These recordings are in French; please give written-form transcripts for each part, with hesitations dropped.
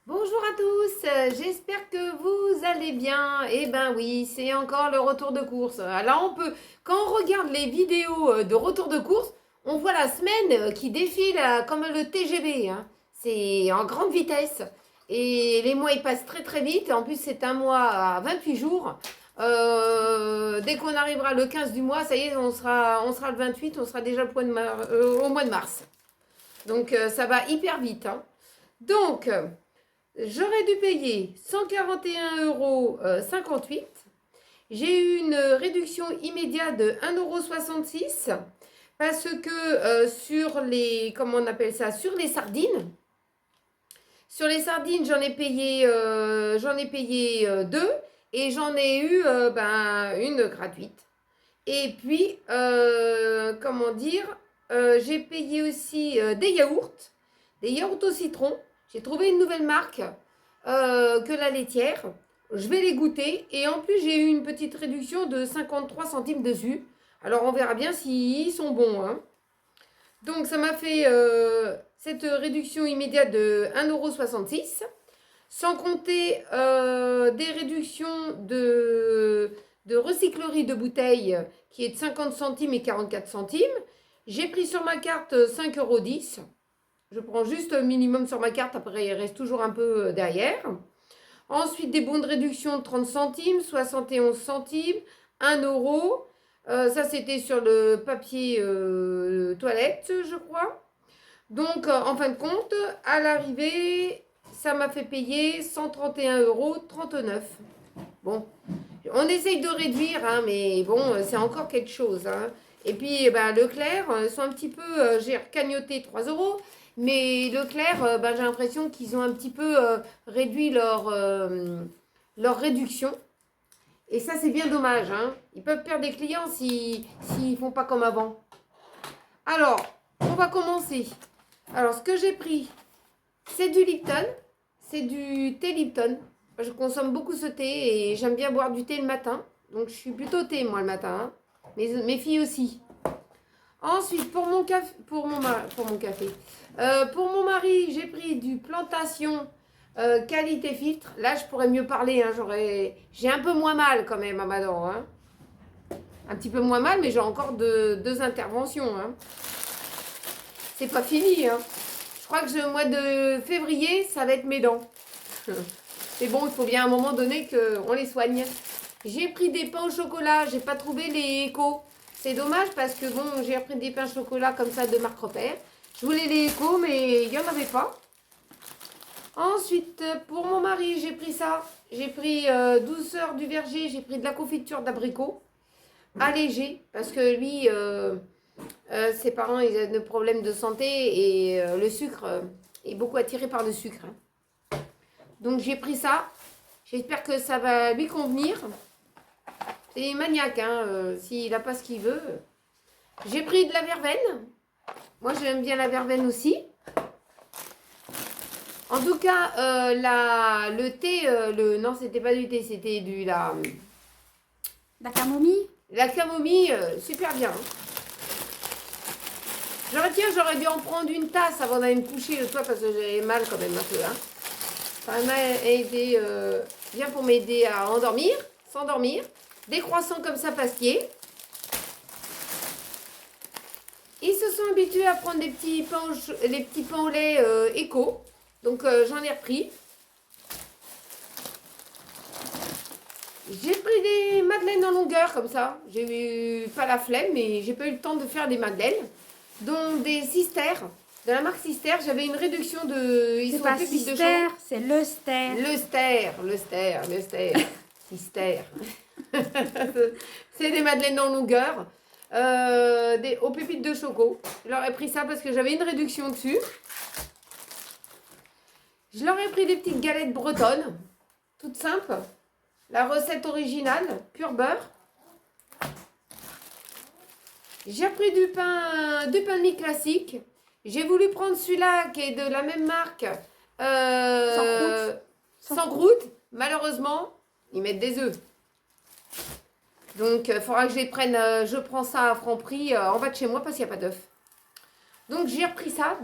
Bonjour à tous, j'espère que vous allez bien. Eh ben oui, c'est encore le retour de course. Alors quand on regarde les vidéos de retour de course, on voit la semaine qui défile comme le TGV, hein. C'est en grande vitesse. Et les mois, ils passent très très vite. En plus, c'est un mois à 28 jours. Dès qu'on arrivera le 15 du mois, ça y est, on sera le 28, on sera déjà au mois de mars. Donc, ça va hyper vite, hein. Donc, j'aurais dû payer 141,58 €. J'ai eu une réduction immédiate de 1,66 € parce que sur les, comment on appelle ça, sur les sardines, j'en ai payé deux et j'en ai eu une gratuite. Et puis, comment dire, j'ai payé aussi des yaourts au citron. J'ai trouvé une nouvelle marque que la laitière. Je vais les goûter. Et en plus, j'ai eu une petite réduction de 53 centimes dessus. Alors, on verra bien s'ils sont bons, hein. Donc, ça m'a fait cette réduction immédiate de 1,66 €. Sans compter des réductions de recyclerie de bouteilles qui est de 50 centimes et 44 centimes. J'ai pris sur ma carte 5,10 €. Je prends juste un minimum sur ma carte, après il reste toujours un peu derrière. Ensuite, des bons de réduction de 30 centimes, 71 centimes, 1 €. Ça, c'était sur le papier toilette, je crois. Donc, en fin de compte, à l'arrivée, ça m'a fait payer 131,39 €. Bon, on essaye de réduire, hein, mais bon, c'est encore quelque chose, hein. Et puis, Leclerc, sont un petit peu, j'ai recagnoté 3 €, mais Leclerc, j'ai l'impression qu'ils ont un petit peu réduit leur réduction. Et ça, c'est bien dommage, hein. Ils peuvent perdre des clients s'ils ne font pas comme avant. Alors, on va commencer. Alors, ce que j'ai pris, c'est du Lipton. C'est du thé Lipton. Je consomme beaucoup ce thé et j'aime bien boire du thé le matin. Donc, je suis plutôt thé, moi, le matin, hein. Mes filles aussi. Ensuite, pour mon mari, j'ai pris du plantation qualité filtre. Là, je pourrais mieux parler, hein. J'ai un peu moins mal quand même à ma dent, hein. Un petit peu moins mal, mais j'ai encore deux interventions, hein. C'est pas fini, hein. Je crois que le mois de février, ça va être mes dents. C'est bon, il faut bien à un moment donné qu'on les soigne. J'ai pris des pains au chocolat, j'ai pas trouvé les échos. C'est dommage parce que bon, j'ai repris des pains au chocolat comme ça de marque Repère. Je voulais les échos, mais il n'y en avait pas. Ensuite, pour mon mari, j'ai pris ça. J'ai pris douceur du verger, j'ai pris de la confiture d'abricot. Allégé, parce que lui, ses parents, ils ont des problèmes de santé et le sucre est beaucoup attiré par le sucre, hein. Donc j'ai pris ça. J'espère que ça va lui convenir. C'est maniaque, hein, s'il n'a pas ce qu'il veut. J'ai pris de la verveine. Moi, j'aime bien la verveine aussi. En tout cas, le thé, non, c'était pas du thé, c'était La camomille? la camomille, super bien, hein. J'aurais dû en prendre une tasse avant d'aller me coucher le soir parce que j'avais mal quand même un peu, hein. Ça m'a aidé bien pour m'aider à s'endormir. Des croissants comme ça pastiers. Ils se sont habitués à prendre les petits pains au lait éco. Donc j'en ai repris. J'ai pris des madeleines en longueur comme ça. J'ai eu pas la flemme, mais j'ai pas eu le temps de faire des madeleines. Dont des Sister. De la marque Sister, j'avais une réduction de... C'est pas Sister, c'est le Ster. Le Ster. Sister. C'est des madeleines en longueur. Aux pépites de choco. Je leur ai pris ça parce que j'avais une réduction dessus. Je leur ai pris des petites galettes bretonnes. Toutes simples. La recette originale, pur beurre. J'ai pris du pain de mie classique. J'ai voulu prendre celui-là qui est de la même marque. Sans croûte. Malheureusement, ils mettent des œufs. Donc, il faudra que je les prenne. Je prends ça à Franprix en bas de chez moi parce qu'il n'y a pas d'œufs. Donc, j'ai repris ça.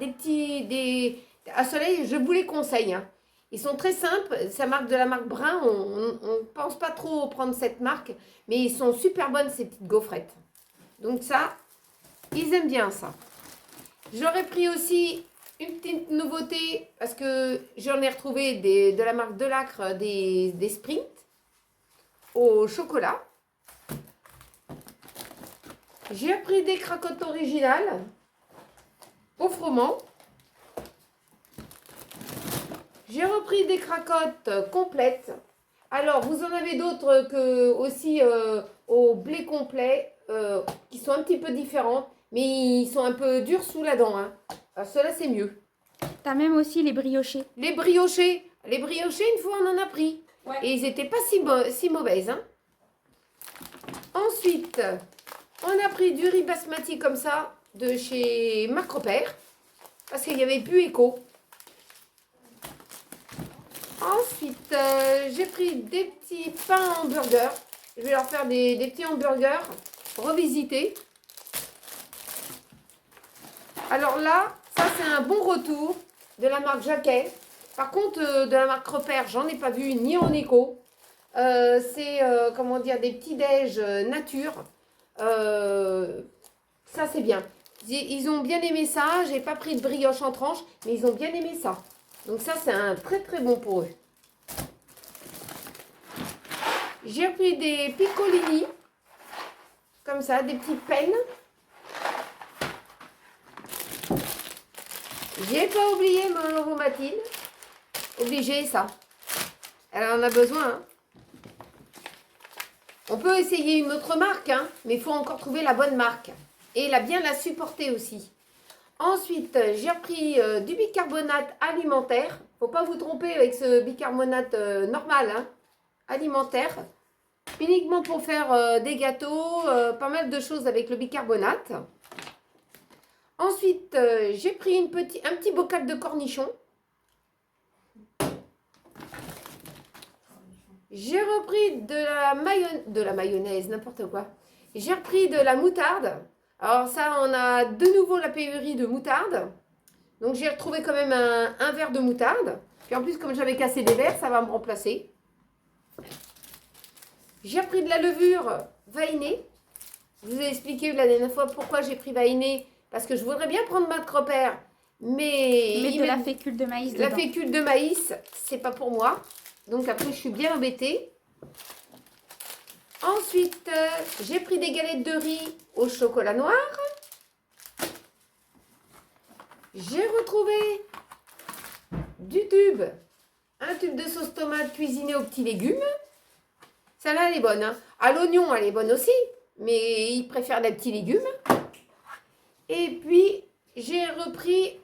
À Soleil, je vous les conseille, hein. Ils sont très simples. Ça marque de la marque Brun. On ne pense pas trop prendre cette marque. Mais ils sont super bonnes, ces petites gaufrettes. Donc ça, ils aiment bien ça. J'aurais pris aussi une petite nouveauté. Parce que j'en ai retrouvé de la marque Delacre des Sprints au chocolat. J'ai pris des cracottes originales au froment. J'ai repris des cracottes complètes. Alors, vous en avez d'autres que aussi au blé complet, qui sont un petit peu différentes, mais ils sont un peu durs sous la dent. Hein. Alors, ceux-là, c'est mieux. T'as même aussi les briochés. Les briochés. Les briochés, une fois, on en a pris. Ouais. Et ils n'étaient pas si mauvaises. Hein. Ensuite, on a pris du riz basmati comme ça, de chez Macropère, parce qu'il n'y avait plus Eco. Ensuite, j'ai pris des petits pains hamburgers. Je vais leur faire des petits hamburgers revisités. Alors là, ça c'est un bon retour de la marque Jacquet. Par contre, de la marque Repère, j'en ai pas vu ni en éco. C'est, comment dire, des petits déj nature. Ça c'est bien. Ils ont bien aimé ça. J'ai pas pris de brioche en tranche, mais ils ont bien aimé ça. Donc ça, c'est un très très bon pour eux. J'ai pris des piccolini, comme ça, des petites pennes. J'ai pas oublié mon aromatine. Obligé ça. Elle en a besoin. Hein. On peut essayer une autre marque, hein, mais il faut encore trouver la bonne marque. Et bien la supporter aussi. Ensuite, j'ai repris du bicarbonate alimentaire. Faut pas vous tromper avec ce bicarbonate normal, hein, alimentaire. Uniquement pour faire des gâteaux, pas mal de choses avec le bicarbonate. Ensuite, j'ai pris un petit bocal de cornichons. J'ai repris de la mayonnaise, n'importe quoi. J'ai repris de la moutarde. Alors ça, on a de nouveau la pénurie de moutarde. Donc j'ai retrouvé quand même un verre de moutarde. Puis en plus, comme j'avais cassé des verres, ça va me remplacer. J'ai repris de la levure vainée. Je vous ai expliqué la dernière fois pourquoi j'ai pris vainée. Parce que je voudrais bien prendre Macropère. Mais de la fécule de maïs dedans. La fécule de maïs, c'est pas pour moi. Donc après, je suis bien embêtée. Ensuite, j'ai pris des galettes de riz au chocolat noir. J'ai retrouvé un tube de sauce tomate cuisinée aux petits légumes. Celle-là, elle est bonne. Hein. À l'oignon, elle est bonne aussi, mais ils préfèrent les petits légumes. Et puis, j'ai repris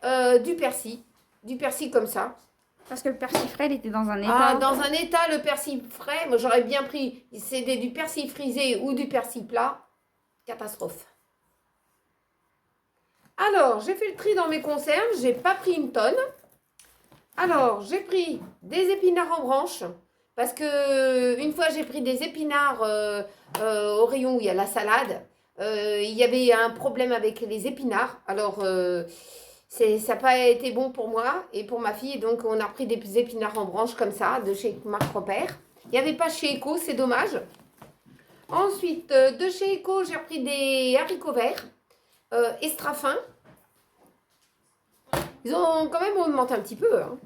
du persil comme ça. Parce que le persil frais, il était dans un état. Ah, dans un état, le persil frais, moi j'aurais bien pris, c'était du persil frisé ou du persil plat. Catastrophe. Alors, j'ai fait le tri dans mes conserves, j'ai pas pris une tonne. Alors, j'ai pris des épinards en branche. Parce que une fois, j'ai pris des épinards au rayon où il y a la salade. Il y avait un problème avec les épinards. Alors, ça n'a pas été bon pour moi et pour ma fille. Donc, on a pris des épinards en branche comme ça, de chez Marc Repère. Il n'y avait pas chez Eco, c'est dommage. Ensuite, de chez Eco, j'ai repris des haricots verts, extra fins. Ils ont quand même augmenté un petit peu. Hein.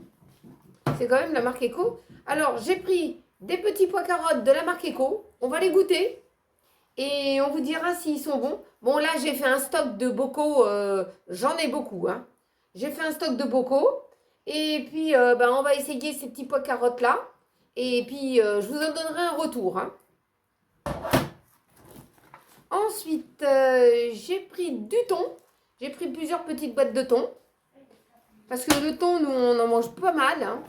C'est quand même la marque Eco. Alors, j'ai pris des petits pois carottes de la marque Eco. On va les goûter. Et on vous dira s'ils sont bons. Bon, là, j'ai fait un stock de bocaux. J'en ai beaucoup. Hein. J'ai fait un stock de bocaux. Et puis, on va essayer ces petits pois carottes-là. Et puis, je vous en donnerai un retour. Hein. Ensuite, j'ai pris du thon. J'ai pris plusieurs petites boîtes de thon. Parce que le thon, nous, on en mange pas mal. Hein.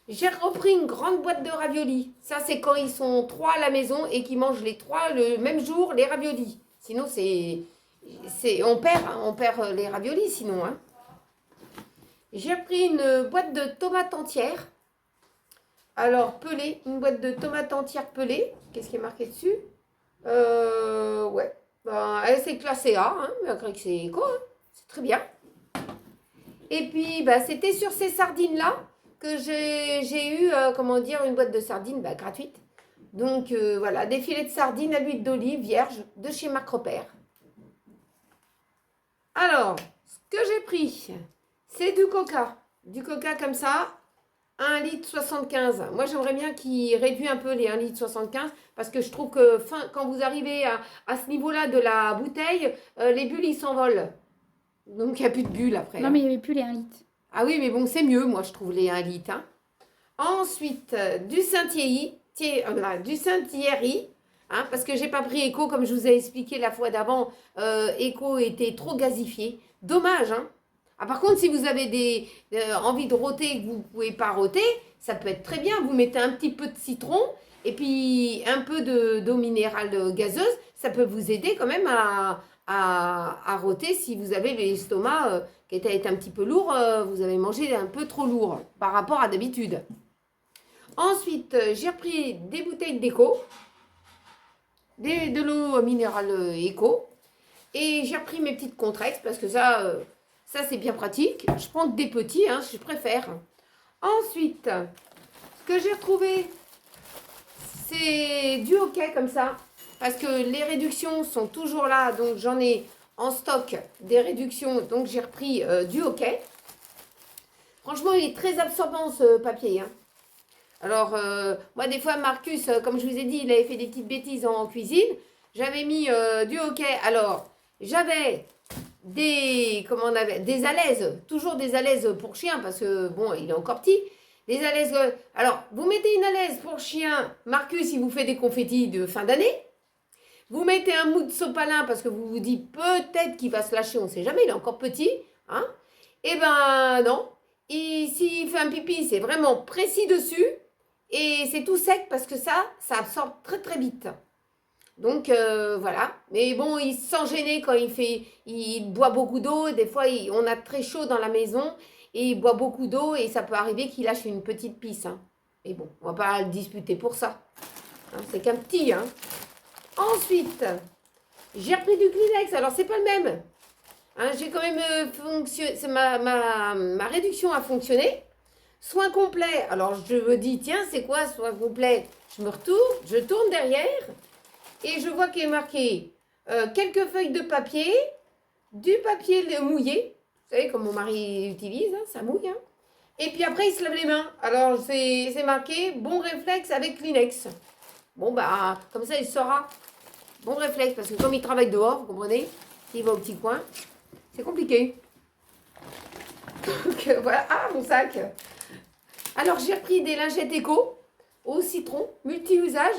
J'ai repris une grande boîte de raviolis. Ça, c'est quand ils sont 3 à la maison et qu'ils mangent les 3 le même jour, les raviolis. Sinon, on perd les raviolis sinon. Hein. J'ai pris une boîte de tomates entières. Alors, pelées, une boîte de tomates entières pelées. Qu'est-ce qui est marqué dessus? Ouais. Elle s'est classée A, hein, malgré que c'est quoi, hein. C'est très bien. Et puis, c'était sur ces sardines-là que j'ai eu, comment dire, une boîte de sardines gratuite. Donc voilà, des filets de sardines à l'huile d'olive vierge de chez Marc Repère. Alors, ce que j'ai pris, c'est du coca. Du coca comme ça, 1 litre 75. Moi, j'aimerais bien qu'il réduise un peu les 1 litre 75 parce que je trouve que quand vous arrivez à ce niveau-là de la bouteille, les bulles, ils s'envolent. Donc, il n'y a plus de bulles après. Non, mais il n'y avait plus les 1 litre. Ah oui, mais bon, c'est mieux, moi, je trouve, les 1 litre. Hein. Ensuite, du Saint-Thierry, hein, parce que j'ai pas pris Eco, comme je vous ai expliqué la fois d'avant. Eco était trop gazifié. Dommage, hein. Ah, par contre, si vous avez envie de rôter et que vous ne pouvez pas rôter, ça peut être très bien. Vous mettez un petit peu de citron et puis un peu d'eau minérale gazeuse. Ça peut vous aider quand même à rôter si vous avez l'estomac qui est un petit peu lourd. Vous avez mangé un peu trop lourd par rapport à d'habitude. Ensuite, j'ai repris des bouteilles d'Eco, de l'eau minérale Eco. Et j'ai repris mes petites Contrex parce que ça c'est bien pratique. Je prends que des petits, hein, je préfère. Ensuite, ce que j'ai retrouvé, c'est du hockey comme ça. Parce que les réductions sont toujours là. Donc, j'en ai en stock des réductions. Donc, j'ai repris du hockey. Franchement, il est très absorbant ce papier. Hein. Alors, moi, des fois, Marcus, comme je vous ai dit, il avait fait des petites bêtises en cuisine. J'avais mis du hockey. Alors, j'avais des alaises, toujours des alaises pour chien, parce que, bon, il est encore petit. Des alaises. Alors, vous mettez une alaise pour chien. Marcus, il vous fait des confettis de fin d'année. Vous mettez un mou de sopalin, parce que vous vous dites peut-être qu'il va se lâcher, on ne sait jamais, il est encore petit. Hein. Eh ben, non. S'il fait un pipi, c'est vraiment précis dessus. Et c'est tout sec parce que ça absorbe très très vite. Donc voilà. Mais bon, il se sent gêné quand il boit beaucoup d'eau. Des fois, on a très chaud dans la maison et il boit beaucoup d'eau et ça peut arriver qu'il lâche une petite pisse. Hein. Mais bon, on va pas le disputer pour ça. Hein, c'est qu'un petit. Hein. Ensuite, j'ai repris du Kleenex. Alors, c'est pas le même. Hein, j'ai quand même ma réduction a fonctionné. Soin complet. Alors, je me dis, tiens, c'est quoi soin complet? Je me retourne, je tourne derrière et je vois qu'il est marqué quelques feuilles de papier, du papier mouillé. Vous savez, comme mon mari utilise, hein, ça mouille. Hein. Et puis après, il se lave les mains. Alors, c'est marqué bon réflexe avec Kleenex. Bon, bah, comme ça, il saura. Bon réflexe, parce que comme il travaille dehors, vous comprenez, il va au petit coin, c'est compliqué. Donc, voilà. Ah, mon sac. Alors, j'ai repris des lingettes Eco au citron, multi-usage.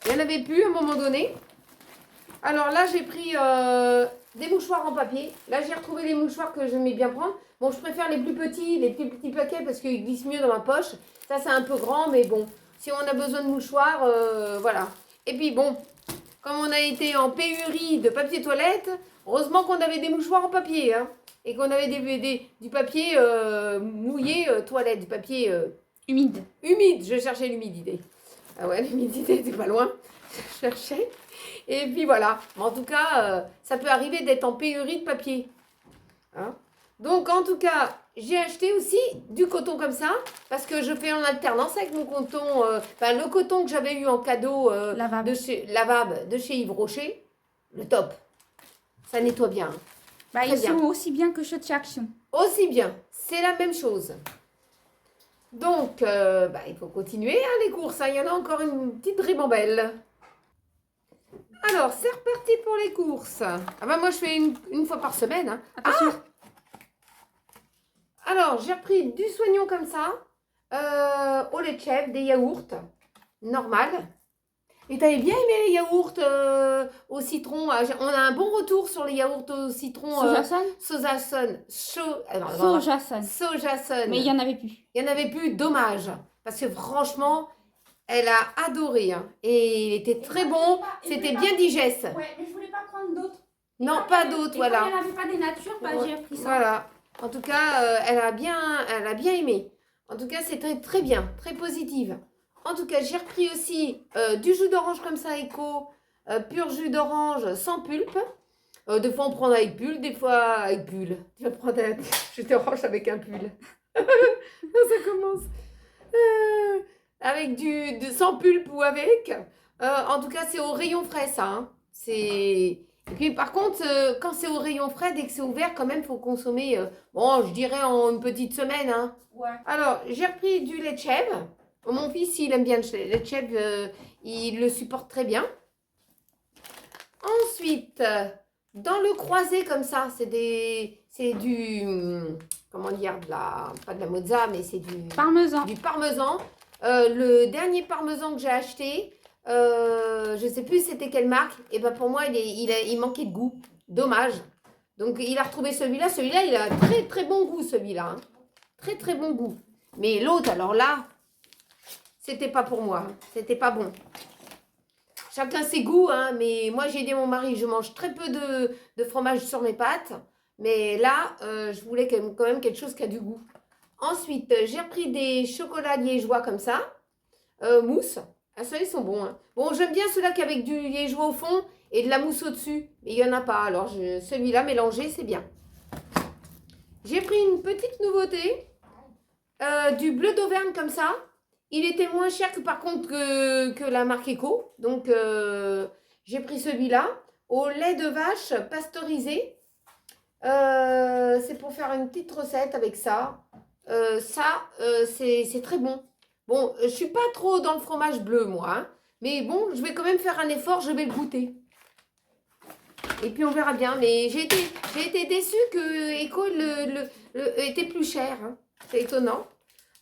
Il n'y en avait plus à un moment donné. Alors là, j'ai pris des mouchoirs en papier. Là, j'ai retrouvé les mouchoirs que j'aimais bien prendre. Bon, je préfère les plus petits, les petits paquets parce qu'ils glissent mieux dans ma poche. Ça, c'est un peu grand, mais bon, si on a besoin de mouchoirs, voilà. Et puis, bon, comme on a été en pénurie de papier toilette, heureusement qu'on avait des mouchoirs en papier, hein. Et qu'on avait du papier mouillé toilette, du papier humide. Humide, je cherchais l'humidité. Ah ouais, l'humidité, c'est pas loin. Je cherchais. Et puis voilà. Mais en tout cas, ça peut arriver d'être en pénurie de papier. Hein. Donc en tout cas, j'ai acheté aussi du coton comme ça. Parce que je fais en alternance avec mon coton. Le coton que j'avais eu en cadeau Lavable. de chez Yves Rocher. Le top. Ça nettoie bien. Bah, ils sont aussi bien que ceux de chez Action. Aussi bien. C'est la même chose. Donc, il faut continuer hein, les courses. Hein. Il y en a encore une petite ribambelle. Alors, c'est reparti pour les courses. Ah bah moi, je fais une fois par semaine. Hein. Attention. Ah alors, j'ai repris du soignon comme ça. Au lait de chèvre, des yaourts. Normal. Et t'avais bien aimé les yaourts au citron. On a un bon retour sur les yaourts au citron. Sojason. Sojason. Mais il n'y en avait plus. Il n'y en avait plus, dommage. Parce que franchement, elle a adoré. Hein. Et il était très bon. C'était bien digeste. Ouais, mais je voulais pas prendre d'autres. Non, pas d'autres, voilà. Comme il n'y en avait pas des natures, j'ai pris ça. Voilà. En tout cas, elle a bien aimé. En tout cas, c'est très, très bien, très positive. En tout cas, j'ai repris aussi du jus d'orange comme ça, Eco, pur jus d'orange sans pulpe. Des fois, on prend avec pull, des fois avec pull. Tu vas prendre un jus d'orange avec un pull. Ça commence. Avec sans pulpe ou avec. En tout cas, c'est au rayon frais, ça. Hein. Et puis, par contre, quand c'est au rayon frais, dès que c'est ouvert, quand même, il faut consommer, bon, je dirais en une petite semaine. Hein. Ouais. Alors, j'ai repris du lait de chèvre. Mon fils, il aime bien le lait de chèvre. Il le supporte très bien. Ensuite, dans le croisé comme ça, c'est du, comment dire, pas de la mozza, mais c'est du Parmesan. Du parmesan. Le dernier parmesan que j'ai acheté, je ne sais plus c'était quelle marque, et ben pour moi, il manquait de goût. Dommage. Donc, il a retrouvé celui-là. Celui-là, il a très, très bon goût, celui-là. Hein. Très, très bon goût. Mais l'autre, alors là, c'était pas pour moi. Hein. C'était pas bon. Chacun ses goûts, hein, mais moi, j'ai dit à mon mari, je mange très peu de fromage sur mes pâtes. Mais là, je voulais quand même quelque chose qui a du goût. Ensuite, j'ai repris des chocolats liégeois comme ça, mousse. Ah, ceux-là, ils sont bons. Hein. Bon, j'aime bien ceux-là qui avec du liégeois au fond et de la mousse au-dessus. Mais il n'y en a pas. Alors, celui-là mélangé, c'est bien. J'ai pris une petite nouveauté, du bleu d'Auvergne comme ça. Il était moins cher que par contre que la marque Eco. Donc, j'ai pris celui-là. Au lait de vache pasteurisé. C'est pour faire une petite recette avec ça. C'est très bon. Bon, je suis pas trop dans le fromage bleu, moi. Hein, mais bon, je vais quand même faire un effort, je vais le goûter. Et puis, on verra bien. Mais j'ai été déçue que Eco était plus cher. Hein. C'est étonnant.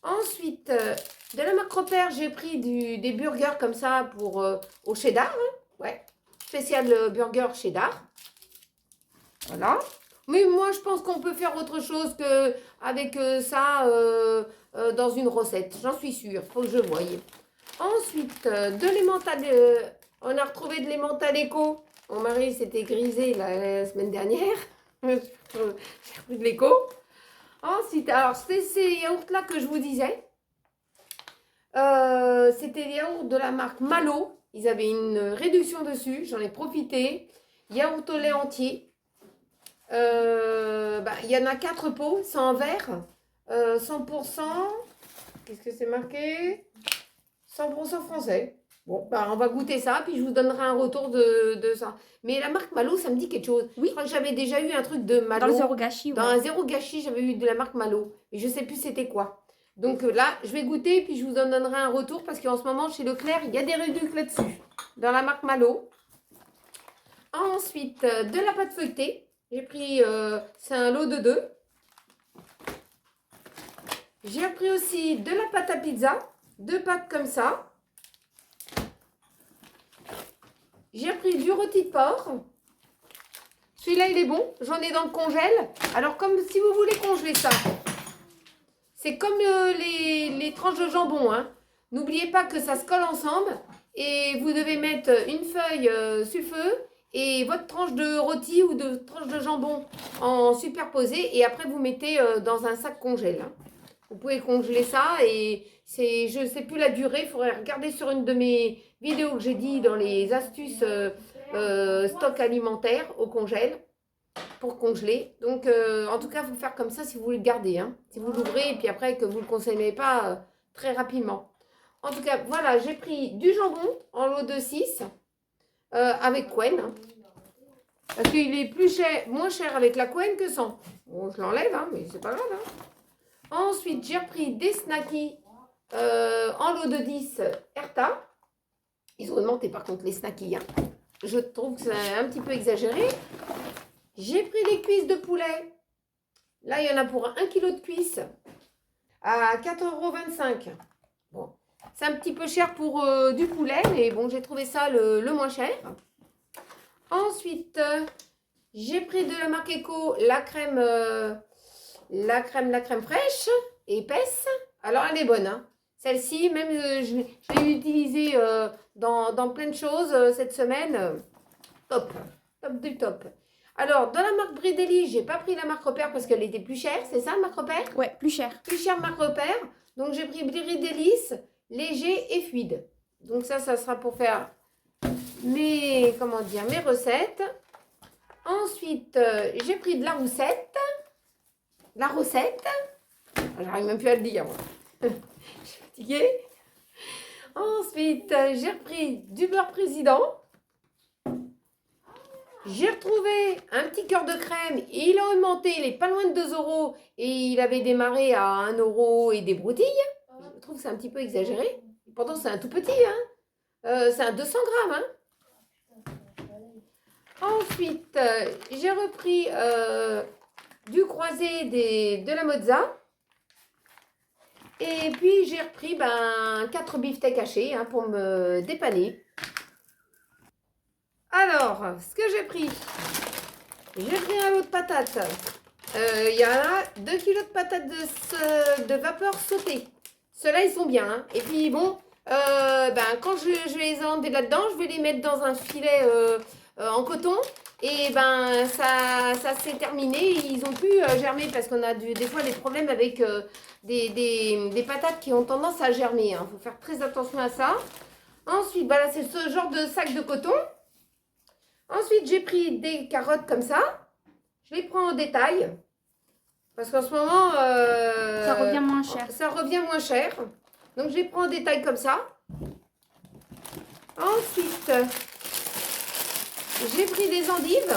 Ensuite, de la marque Repère, j'ai pris des burgers comme ça pour au cheddar. Hein. Ouais, spécial burger cheddar. Voilà. Mais moi, je pense qu'on peut faire autre chose qu'avec ça dans une recette. J'en suis sûre. Il faut que je voie. Ensuite, de l'emmental. On a retrouvé de l'emmental éco. Mon mari s'était grisé la semaine dernière. J'ai repris de l'éco. Ensuite, alors, c'est ces yaourts-là que je vous disais. C'était les yaourts de la marque Malo. Ils avaient une réduction dessus. J'en ai profité. Yaourt au lait entier. Il y en a 4 pots, c'est en verre, 100%, qu'est-ce que c'est marqué? 100% français. Bon, on va goûter ça, puis je vous donnerai un retour de ça. Mais la marque Malo, ça me dit quelque chose. Oui. Je crois que j'avais déjà eu un truc de Malo. Dans le zéro gâchis. Dans un zéro gâchis, j'avais eu de la marque Malo. Et je ne sais plus c'était quoi. Donc là, je vais goûter, puis je vous en donnerai un retour, parce qu'en ce moment, chez Leclerc, il y a des réductions là-dessus. Dans la marque Malo. Ensuite, de la pâte feuilletée. J'ai pris, c'est un lot de 2. J'ai pris aussi de la pâte à pizza, 2 pâtes comme ça. J'ai pris du rôti de porc. Celui-là, il est bon. J'en ai dans le congèle. Alors, comme si vous voulez congeler ça, c'est comme les tranches de jambon. Hein. N'oubliez pas que ça se colle ensemble. Et vous devez mettre une feuille sur le feu. Et votre tranche de rôti ou de tranche de jambon en superposé. Et après, vous mettez dans un sac congèle. Hein. Vous pouvez congeler ça. Et je ne sais plus la durée. Il faudrait regarder sur une de mes vidéos que j'ai dit dans les astuces stock alimentaire au congèle. Pour congeler. Donc, en tout cas, il faut faire comme ça si vous voulez le garder. Hein. Si vous l'ouvrez et puis après que vous ne le consommez pas très rapidement. En tout cas, voilà, j'ai pris du jambon en lot de 6. Avec Quen. Hein. Parce qu'il est moins cher avec la Quen que sans. Bon, je l'enlève, hein, mais c'est pas grave. Hein. Ensuite, j'ai repris des snackies en lot de 10 Erta. Ils ont augmenté par contre les snackies. Hein. Je trouve que c'est un petit peu exagéré. J'ai pris les cuisses de poulet. Là, il y en a pour 1 kg de cuisses à 4,25 €. Bon. C'est un petit peu cher pour du poulet, mais bon, j'ai trouvé ça le moins cher. Ensuite, j'ai pris de la marque Eco la crème fraîche, épaisse. Alors, elle est bonne. Hein. Celle-ci, même, je l'ai utilisée dans plein de choses cette semaine. Top, top du top. Alors, dans la marque Bridelli, j'ai pas pris la marque Repère parce qu'elle était plus chère. C'est ça, la marque Repère? Ouais, plus cher. Plus cher, marque Repère. Donc, j'ai pris Bridelli. Léger et fluide. Donc ça sera pour faire mes recettes. Ensuite, j'ai pris de la recette. J'arrive même plus à le dire, moi. Je suis fatiguée. Ensuite, j'ai repris du beurre président. J'ai retrouvé un petit cœur de crème. Il a augmenté, il est pas loin de 2 euros. Et il avait démarré à 1 euro et des broutilles. Je trouve que c'est un petit peu exagéré. Pourtant, c'est un tout petit. Hein. C'est un 200 grammes. Hein. Ensuite, j'ai repris du croisé de la mozza. Et puis, j'ai repris 4 beefsteaks hachés hein, pour me dépanner. Alors, ce que j'ai pris un lot de patates. Il y en a 2 kilos de patates de vapeur sautées. Ceux-là, ils sont bien. Hein. Et puis, bon, quand je les ai emmenés là-dedans, je vais les mettre dans un filet en coton. Et ça s'est terminé. Ils ont pu germer parce qu'on a des fois des problèmes avec des patates qui ont tendance à germer. Il faut faire très attention à ça. Ensuite, là, c'est ce genre de sac de coton. Ensuite, j'ai pris des carottes comme ça. Je les prends en détail. Parce qu'en ce moment... ça revient moins cher. Ça revient moins cher. Donc, je les prends en détail comme ça. Ensuite, j'ai pris des endives.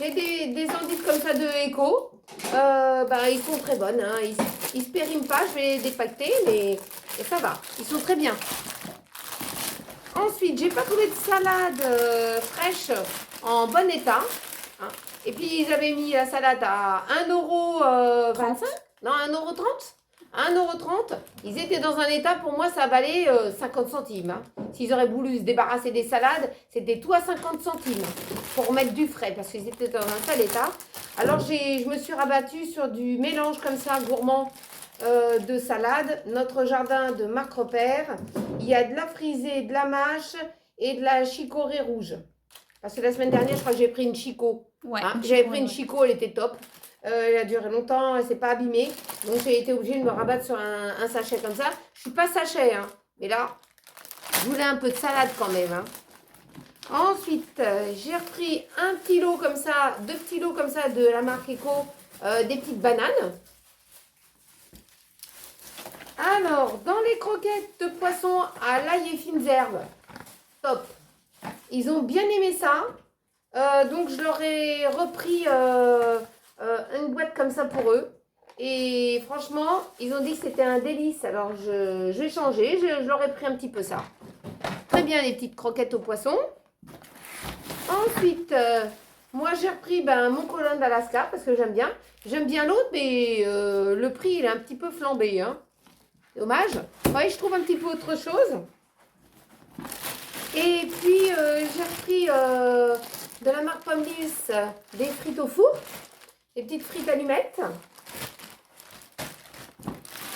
J'ai des endives comme ça de Eco. Ils sont très bonnes. Hein. Ils se périment pas. Je vais les dépaqueter, mais ça va. Ils sont très bien. Ensuite, j'ai pas trouvé de salade fraîche en bon état. Hein. Et puis, ils avaient mis la salade à 1,25 €. Non, 1,30 €. 1,30 €. Ils étaient dans un état, pour moi, ça valait 50 centimes. Hein. S'ils auraient voulu se débarrasser des salades, c'était tout à 50 centimes pour mettre du frais parce qu'ils étaient dans un sale état. Alors, je me suis rabattue sur du mélange comme ça, gourmand. De salade, notre jardin de Marc Repère. Il y a de la frisée, de la mâche et de la chicorée rouge. Parce que la semaine dernière, je crois que j'ai pris une chico. Ouais, hein, j'avais pris une chico, elle était top. Elle a duré longtemps, elle ne s'est pas abîmée. Donc j'ai été obligée de me rabattre sur un sachet comme ça. Je ne suis pas sachet, hein, mais là, je voulais un peu de salade quand même. Hein. Ensuite, j'ai repris un petit lot comme ça, 2 petits lots comme ça de la marque Eco, des petites bananes. Alors, dans les croquettes de poisson à l'ail et fines herbes, top. Ils ont bien aimé ça. Donc, je leur ai repris une boîte comme ça pour eux. Et franchement, ils ont dit que c'était un délice. Alors, je vais changer. Je leur ai pris un petit peu ça. Très bien, les petites croquettes au poisson. Ensuite, moi, j'ai repris mon colon d'Alaska parce que j'aime bien. J'aime bien l'autre, mais le prix, il est un petit peu flambé, hein. Dommage. Ouais, je trouve un petit peu autre chose. Et puis, j'ai repris de la marque Pomlis des frites au four. Des petites frites allumettes.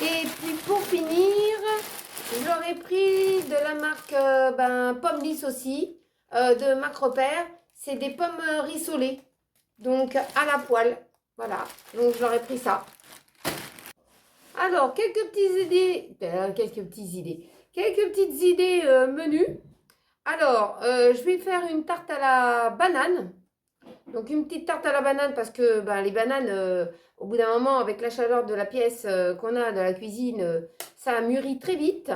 Et puis, pour finir, j'aurais pris de la marque Pomlis aussi, de Marc Repère. C'est des pommes rissolées. Donc, à la poêle. Voilà. Donc, j'aurais pris ça. Alors, quelques petites idées menus. Alors, je vais faire une tarte à la banane. Donc, une petite tarte à la banane parce que les bananes, au bout d'un moment, avec la chaleur de la pièce qu'on a de la cuisine, ça mûrit très vite.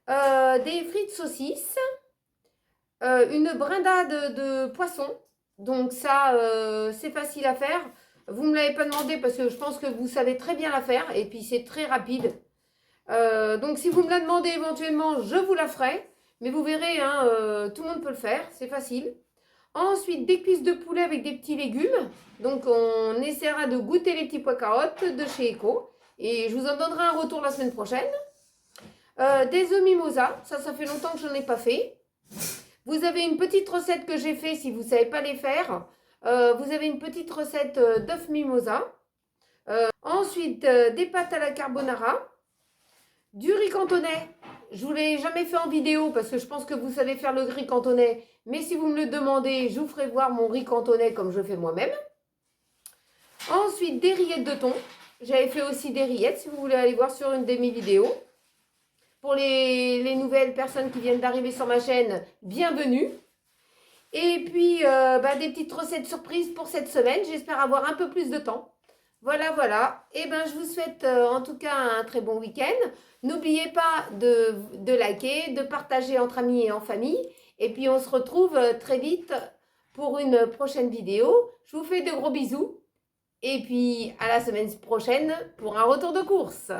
Des frites saucisses. Une brindade de poisson. Donc, ça, c'est facile à faire. Vous ne me l'avez pas demandé parce que je pense que vous savez très bien la faire. Et puis, c'est très rapide. Donc, si vous me la demandez éventuellement, je vous la ferai. Mais vous verrez, hein, tout le monde peut le faire. C'est facile. Ensuite, des cuisses de poulet avec des petits légumes. Donc, on essaiera de goûter les petits pois carottes de chez Eco. Et je vous en donnerai un retour la semaine prochaine. Des œufs mimosa. Ça fait longtemps que je n'en ai pas fait. Vous avez une petite recette que j'ai fait si vous ne savez pas les faire. Vous avez une petite recette d'œufs mimosa. Ensuite, des pâtes à la carbonara. Du riz cantonais. Je ne vous l'ai jamais fait en vidéo parce que je pense que vous savez faire le riz cantonais. Mais si vous me le demandez, je vous ferai voir mon riz cantonais comme je fais moi-même. Ensuite, des rillettes de thon. J'avais fait aussi des rillettes si vous voulez aller voir sur une de mes vidéos. Pour les nouvelles personnes qui viennent d'arriver sur ma chaîne, bienvenue. Et puis, des petites recettes surprises pour cette semaine. J'espère avoir un peu plus de temps. Voilà, voilà. Et ben, je vous souhaite en tout cas un très bon week-end. N'oubliez pas de liker, de partager entre amis et en famille. Et puis, on se retrouve très vite pour une prochaine vidéo. Je vous fais de gros bisous. Et puis, à la semaine prochaine pour un retour de course.